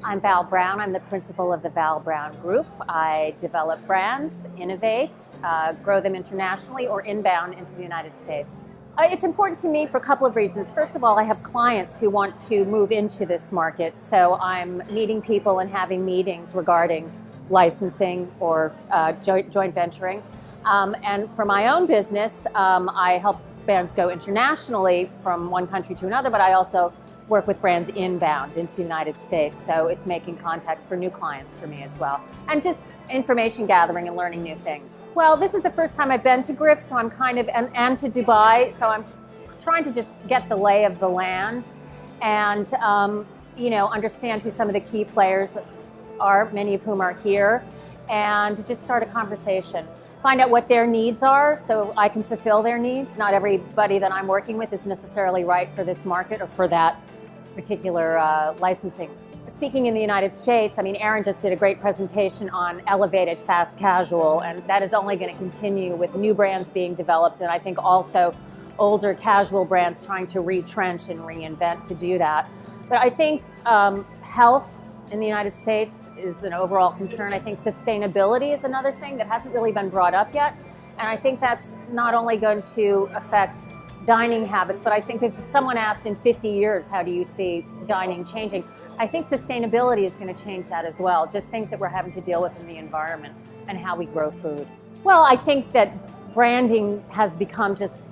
I'm Val Brown. I'm the principal of the Val Brown Group. I develop brands, innovate, grow them internationally or inbound into the United States. It's important to me for a couple of reasons. First of all, I have clients who want to move into this market, so I'm meeting people and having meetings regarding licensing or joint venturing. And for my own business, I help brands go internationally from one country to another, but I also work with brands inbound into the United States. So it's making contacts for new clients for me as well. And just information gathering and learning new things. Well, this is the first time I've been to GRIF, so I'm kind of, and to Dubai, so I'm trying to just get the lay of the land and, understand who some of the key players are, many of whom are here, and just start a conversation. Find out what their needs are so I can fulfill their needs. Not everybody that I'm working with is necessarily right for this market or for that particular licensing. Speaking in the United States, Aaron just did a great presentation on elevated fast casual, and that is only going to continue with new brands being developed, and I think also older casual brands trying to retrench and reinvent to do that. But I think health in the United States is an overall concern. I think sustainability is another thing that hasn't really been brought up yet. And I think that's not only going to affect dining habits, but I think if someone asked in 50 years, how do you see dining changing? I think sustainability is going to change that as well. Just things that we're having to deal with in the environment and how we grow food. Well, I think that branding has become just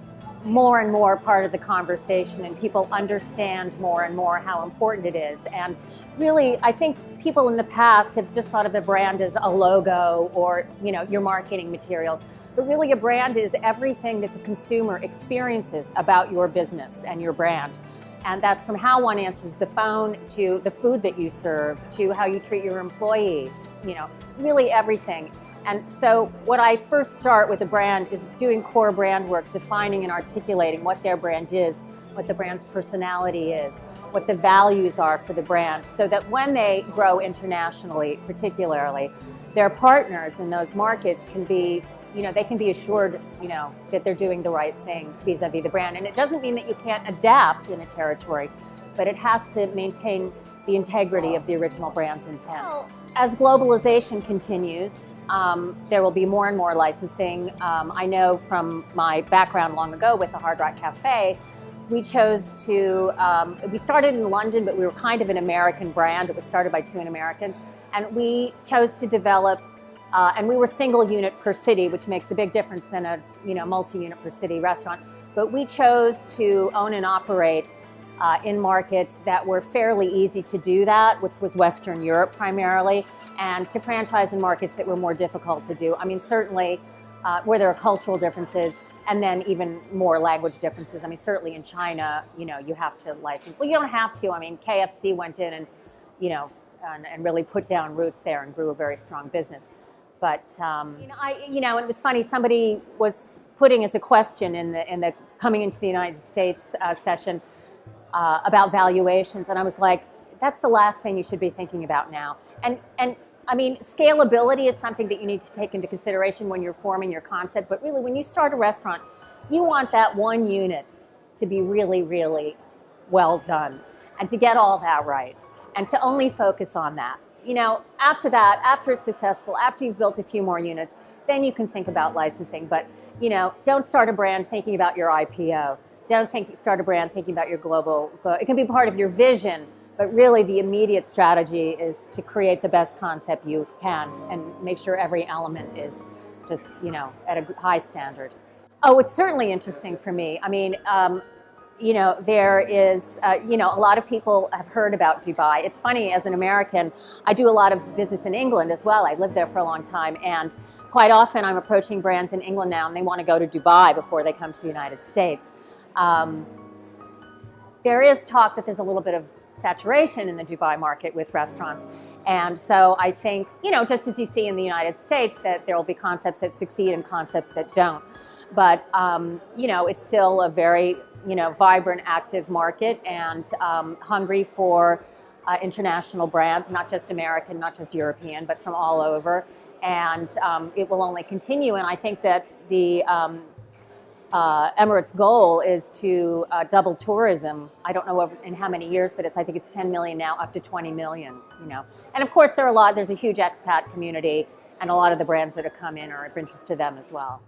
more and more part of the conversation, and people understand more and more how important it is. And really, I think people in the past have just thought of a brand as a logo or, your marketing materials. But really, a brand is everything that the consumer experiences about your business and your brand. And that's from how one answers the phone to the food that you serve to how you treat your employees, really everything. And so what I first start with a brand is doing core brand work, defining and articulating what their brand is, what the brand's personality is, what the values are for the brand, so that when they grow internationally, particularly, their partners in those markets can be, they can be assured, that they're doing the right thing vis-a-vis the brand. And it doesn't mean that you can't adapt in a territory, but it has to maintain the integrity of the original brand's intent. Well, as globalization continues, there will be more and more licensing. I know from my background long ago with the Hard Rock Cafe, we chose to, we started in London, but we were kind of an American brand. It was started by two Americans, and we chose to develop, and we were single unit per city, which makes a big difference than a multi-unit per city restaurant. But we chose to own and operate in markets that were fairly easy to do that, which was Western Europe primarily, and to franchise in markets that were more difficult to do. Certainly where there are cultural differences, and then even more language differences. Certainly in China, you have to license. Well, you don't have to. KFC went in and, and really put down roots there and grew a very strong business. But, and it was funny, somebody was putting as a question in the coming into the United States session, about valuations, and I was like, that's the last thing you should be thinking about now. And scalability is something that you need to take into consideration when you're forming your concept, but really when you start a restaurant, you want that one unit to be really, really well done, and to get all that right, and to only focus on that. After that, after it's successful, after you've built a few more units, then you can think about licensing, but don't start a brand thinking about your IPO. Don't start a brand thinking about your global. It can be part of your vision, but really the immediate strategy is to create the best concept you can and make sure every element is just, at a high standard. Oh, it's certainly interesting for me. There is, a lot of people have heard about Dubai. It's funny, as an American, I do a lot of business in England as well. I lived there for a long time, and quite often I'm approaching brands in England now, and they want to go to Dubai before they come to the United States. There is talk that there's a little bit of saturation in the Dubai market with restaurants. And so I think, just as you see in the United States, that there will be concepts that succeed and concepts that don't. But, it's still a very, vibrant, active market, and hungry for international brands, not just American, not just European, but from all over. And it will only continue. And I think that the Emirates' goal is to double tourism. I don't know in how many years, but I think it's 10 million now, up to 20 million. And of course, there's a huge expat community, and a lot of the brands that have come in are of interest to them as well.